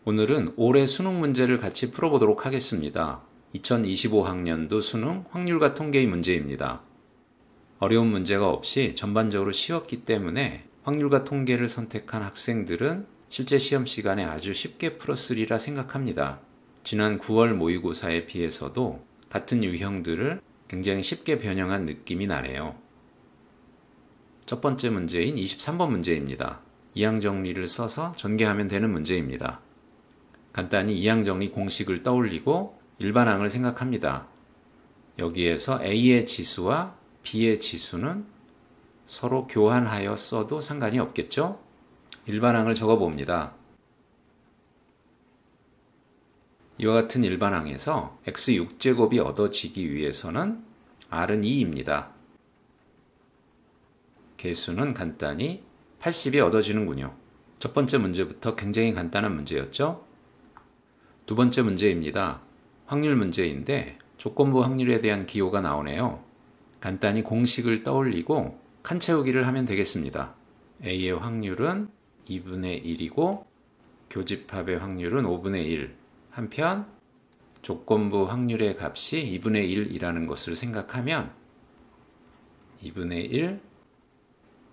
오늘은 올해 수능 문제를 같이 풀어보도록 하겠습니다. 2025학년도 수능 확률과 통계의 문제입니다. 어려운 문제가 없이 전반적으로 쉬웠기 때문에 확률과 통계를 선택한 학생들은 실제 시험 시간에 아주 쉽게 풀었으리라 생각합니다. 지난 9월 모의고사에 비해서도 같은 유형들을 굉장히 쉽게 변형한 느낌이 나네요. 첫 번째 문제인 23번 문제입니다. 이항 정리를 써서 전개하면 되는 문제입니다. 간단히 이항 정리 공식을 떠올리고 일반항을 생각합니다. 여기에서 A의 지수와 B의 지수는 서로 교환하여 써도 상관이 없겠죠? 일반항을 적어봅니다. 이와 같은 일반항에서 x6제곱이 얻어지기 위해서는 r은 2입니다. 개수는 간단히 80이 얻어지는군요. 첫 번째 문제부터 굉장히 간단한 문제였죠? 두 번째 문제입니다. 확률 문제인데 조건부 확률에 대한 기호가 나오네요. 간단히 공식을 떠올리고 칸 채우기를 하면 되겠습니다. A의 확률은 2분의 1이고 교집합의 확률은 5분의 1. 한편 조건부 확률의 값이 2분의 1이라는 것을 생각하면 2분의 1,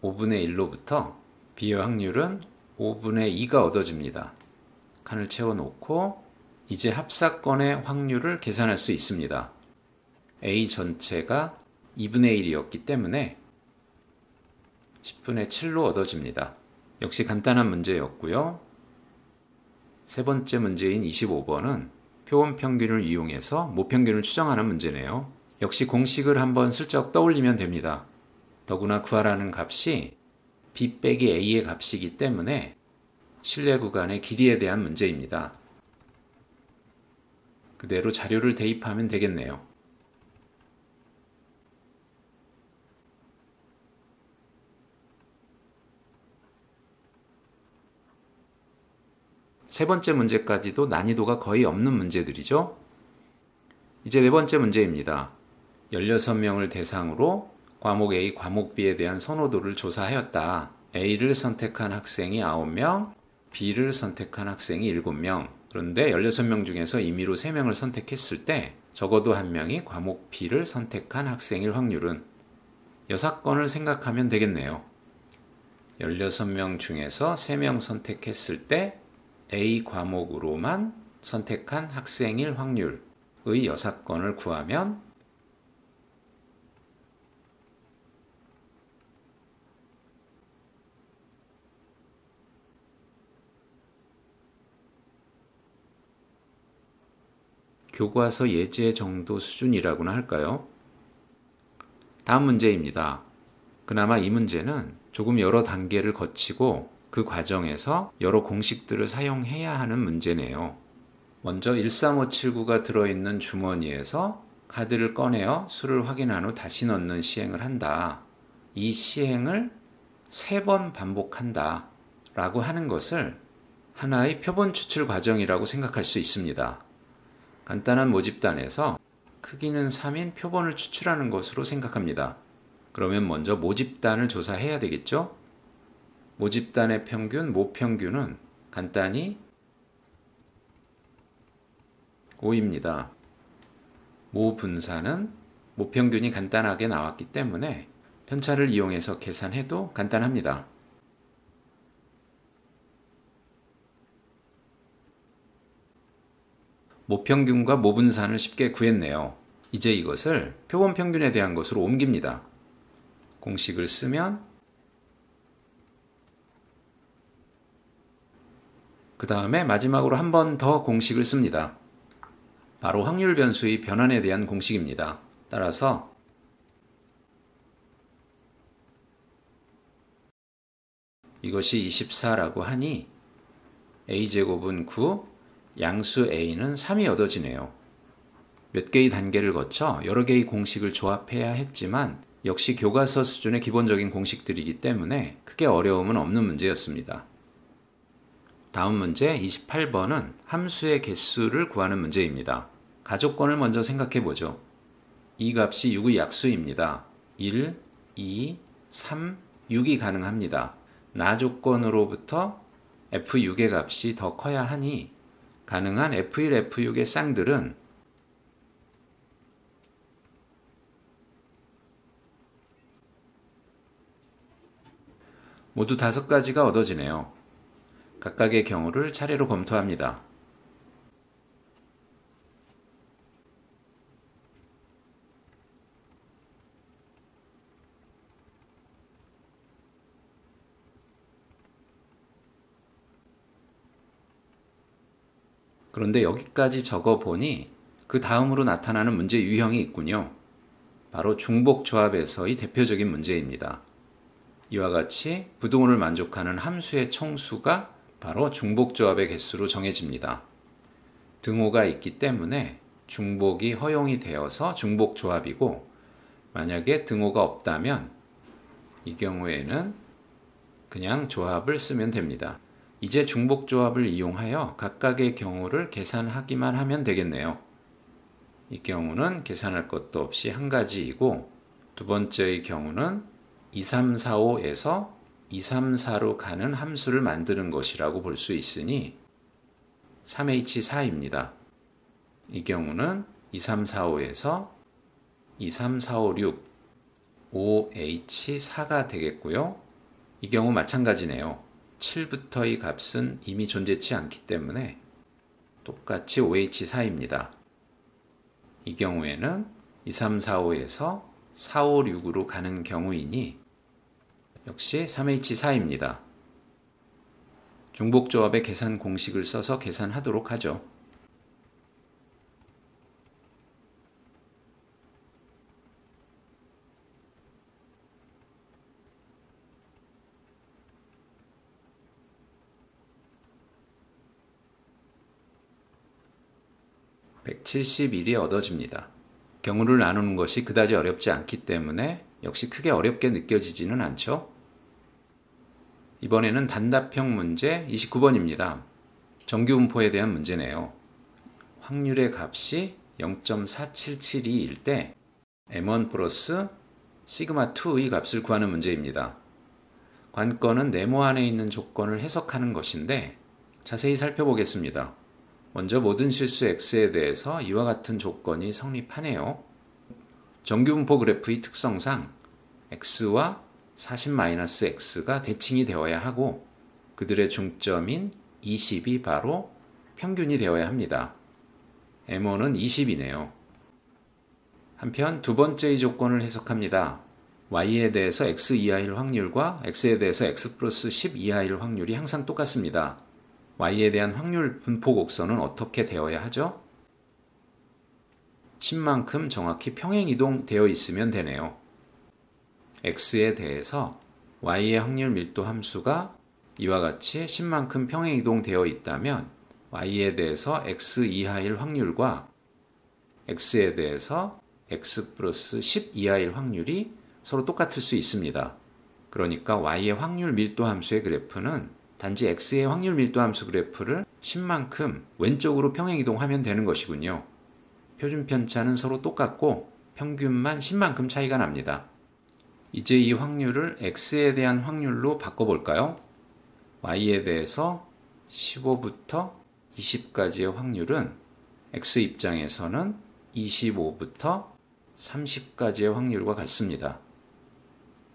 5분의 1로부터 B의 확률은 5분의 2가 얻어집니다. 칸을 채워놓고 이제 합사건의 확률을 계산할 수 있습니다. A 전체가 2분의 1이었기 때문에 10분의 7로 얻어집니다. 역시 간단한 문제였고요. 세 번째 문제인 25번은 표본 평균을 이용해서 모평균을 추정하는 문제네요. 역시 공식을 한번 슬쩍 떠올리면 됩니다. 더구나 구하라는 값이 B 빼기 A의 값이기 때문에 실내 구간의 길이에 대한 문제입니다. 그대로 자료를 대입하면 되겠네요. 세 번째 문제까지도 난이도가 거의 없는 문제들이죠. 이제 네 번째 문제입니다. 16명을 대상으로 과목 A, 과목 B에 대한 선호도를 조사하였다. A를 선택한 학생이 9명, B를 선택한 학생이 7명. 그런데 16명 중에서 임의로 3명을 선택했을 때 적어도 1명이 과목 B를 선택한 학생일 확률은 여사건을 생각하면 되겠네요. 16명 중에서 3명 선택했을 때 A 과목으로만 선택한 학생일 확률의 여사건을 구하면 교과서 예제 정도 수준이라고나 할까요? 다음 문제입니다. 그나마 이 문제는 조금 여러 단계를 거치고 그 과정에서 여러 공식들을 사용해야 하는 문제네요. 먼저 13579가 들어있는 주머니에서 카드를 꺼내어 수를 확인한 후 다시 넣는 시행을 한다. 이 시행을 3번 반복한다 라고 하는 것을 하나의 표본 추출 과정이라고 생각할 수 있습니다. 간단한 모집단에서 크기는 3인 표본을 추출하는 것으로 생각합니다. 그러면 먼저 모집단을 조사해야 되겠죠? 모집단의 평균, 모평균은 간단히 5입니다. 모분사는 모평균이 간단하게 나왔기 때문에 편차를 이용해서 계산해도 간단합니다. 모평균과 모분산을 쉽게 구했네요. 이제 이것을 표본 평균에 대한 것으로 옮깁니다. 공식을 쓰면 그 다음에 마지막으로 한 번 더 공식을 씁니다. 바로 확률 변수의 변환에 대한 공식입니다. 따라서 이것이 24라고 하니 A제곱은 9, 양수 A는 3이 얻어지네요. 몇 개의 단계를 거쳐 여러 개의 공식을 조합해야 했지만 역시 교과서 수준의 기본적인 공식들이기 때문에 크게 어려움은 없는 문제였습니다. 다음 문제 28번은 함수의 개수를 구하는 문제입니다. 가족권을 먼저 생각해보죠. 이 값이 6의 약수입니다. 1, 2, 3, 6이 가능합니다. 나 조건으로부터 F6의 값이 더 커야 하니 가능한 F1, F6의 쌍들은 모두 5가지가 얻어지네요. 각각의 경우를 차례로 검토합니다. 그런데 여기까지 적어보니 그 다음으로 나타나는 문제 유형이 있군요. 바로 중복조합에서의 대표적인 문제입니다. 이와 같이 부등호를 만족하는 함수의 총수가 바로 중복조합의 개수로 정해집니다. 등호가 있기 때문에 중복이 허용이 되어서 중복조합이고, 만약에 등호가 없다면 이 경우에는 그냥 조합을 쓰면 됩니다. 이제 중복조합을 이용하여 각각의 경우를 계산하기만 하면 되겠네요. 이 경우는 계산할 것도 없이 한 가지이고, 두 번째의 경우는 2, 3, 4, 5에서 2, 3, 4로 가는 함수를 만드는 것이라고 볼 수 있으니 3H4입니다. 이 경우는 2, 3, 4, 5에서 2, 3, 4, 5, 6, 5H4가 되겠고요. 이 경우 마찬가지네요. 7부터의 값은 이미 존재치 않기 때문에 똑같이 5H4입니다. 이 경우에는 2, 3, 4, 5에서 4, 5, 6으로 가는 경우이니 역시 3H4입니다. 중복조합의 계산 공식을 써서 계산하도록 하죠. (171이) 얻어집니다. 경우를 나누는 것이 그다지 어렵지 않기 때문에 역시 크게 어렵게 느껴지지는 않죠. 이번에는 단답형 문제 29번입니다. 정규분포에 대한 문제네요. 확률의 값이 0.4772일 때 M1 플러스 시그마2의 값을 구하는 문제입니다. 관건은 네모 안에 있는 조건을 해석하는 것인데 자세히 살펴보겠습니다. 먼저 모든 실수 x에 대해서 이와 같은 조건이 성립하네요. 정규분포 그래프의 특성상 x와 40-x가 대칭이 되어야 하고 그들의 중점인 20이 바로 평균이 되어야 합니다. M1은 20이네요. 한편 두 번째의 조건을 해석합니다. y에 대해서 x 이하일 확률과 x에 대해서 x 플러스 10 이하일 확률이 항상 똑같습니다. y에 대한 확률 분포 곡선은 어떻게 되어야 하죠? 10만큼 정확히 평행이동 되어 있으면 되네요. x에 대해서 y의 확률 밀도 함수가 이와 같이 10만큼 평행이동 되어 있다면 y에 대해서 x 이하일 확률과 x에 대해서 x 플러스 10 이하일 확률이 서로 똑같을 수 있습니다. 그러니까 y의 확률 밀도 함수의 그래프는 단지 x의 확률 밀도 함수 그래프를 10만큼 왼쪽으로 평행이동하면 되는 것이군요. 표준 편차는 서로 똑같고 평균만 10만큼 차이가 납니다. 이제 이 확률을 x에 대한 확률로 바꿔볼까요? y에 대해서 15부터 20까지의 확률은 x 입장에서는 25부터 30까지의 확률과 같습니다.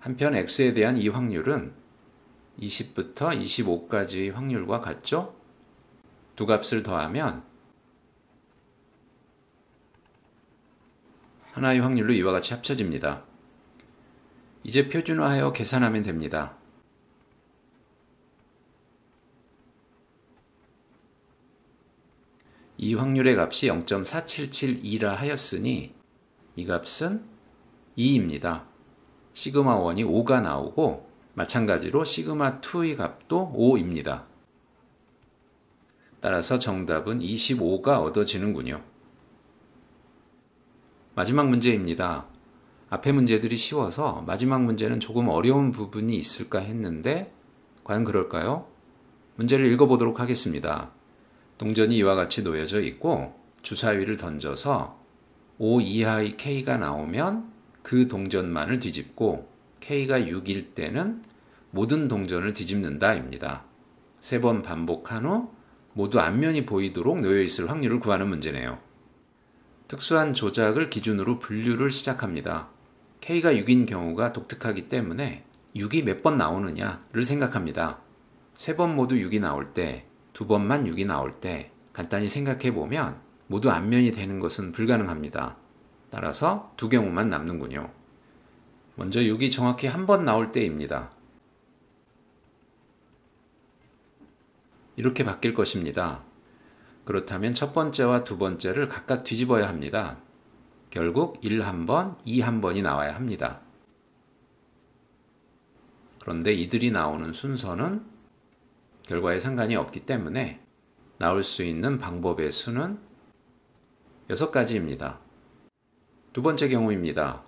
한편 x에 대한 이 확률은 20부터 25까지의 확률과 같죠? 두 값을 더하면 하나의 확률로 이와 같이 합쳐집니다. 이제 표준화하여 계산하면 됩니다. 이 확률의 값이 0.4772라 하였으니 이 값은 2입니다. 시그마 1이 5가 나오고 마찬가지로 시그마 2의 값도 5입니다. 따라서 정답은 25가 얻어지는군요. 마지막 문제입니다. 앞의 문제들이 쉬워서 마지막 문제는 조금 어려운 부분이 있을까 했는데 과연 그럴까요? 문제를 읽어보도록 하겠습니다. 동전이 이와 같이 놓여져 있고 주사위를 던져서 5 이하의 K가 나오면 그 동전만을 뒤집고 K가 6일 때는 모든 동전을 뒤집는다 입니다. 3번 반복한 후 모두 앞면이 보이도록 놓여 있을 확률을 구하는 문제네요. 특수한 조작을 기준으로 분류를 시작합니다. K가 6인 경우가 독특하기 때문에 6이 몇 번 나오느냐를 생각합니다. 3번 모두 6이 나올 때, 2번만 6이 나올 때 간단히 생각해 보면 모두 앞면이 되는 것은 불가능합니다. 따라서 2경우만 남는군요. 먼저 6이 정확히 한 번 나올 때입니다. 이렇게 바뀔 것입니다. 그렇다면 첫 번째와 두 번째를 각각 뒤집어야 합니다. 결국 1 1번, 2 1번이 나와야 합니다. 그런데 이들이 나오는 순서는 결과에 상관이 없기 때문에 나올 수 있는 방법의 수는 6가지입니다. 두 번째 경우입니다.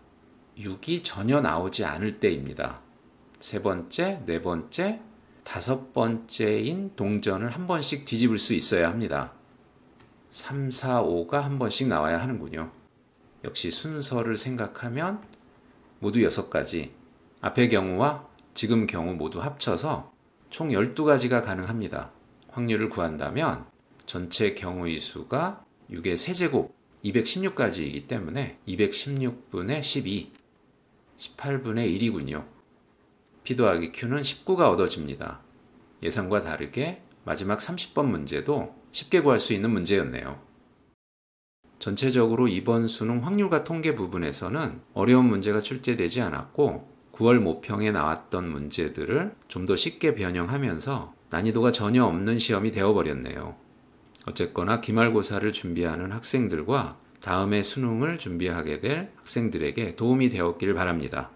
6이 전혀 나오지 않을 때입니다. 세 번째, 네 번째, 다섯 번째인 동전을 한 번씩 뒤집을 수 있어야 합니다. 3, 4, 5가 한 번씩 나와야 하는군요. 역시 순서를 생각하면 모두 6가지, 앞의 경우와 지금 경우 모두 합쳐서 총 12가지가 가능합니다. 확률을 구한다면 전체 경우의 수가 6의 세제곱 216가지이기 때문에 216분의 12, 18분의 1이군요. P 더하기 Q는 19가 얻어집니다. 예상과 다르게 마지막 30번 문제도 쉽게 구할 수 있는 문제였네요. 전체적으로 이번 수능 확률과 통계 부분에서는 어려운 문제가 출제되지 않았고 9월 모평에 나왔던 문제들을 좀 더 쉽게 변형하면서 난이도가 전혀 없는 시험이 되어버렸네요. 어쨌거나 기말고사를 준비하는 학생들과 다음에 수능을 준비하게 될 학생들에게 도움이 되었길 바랍니다.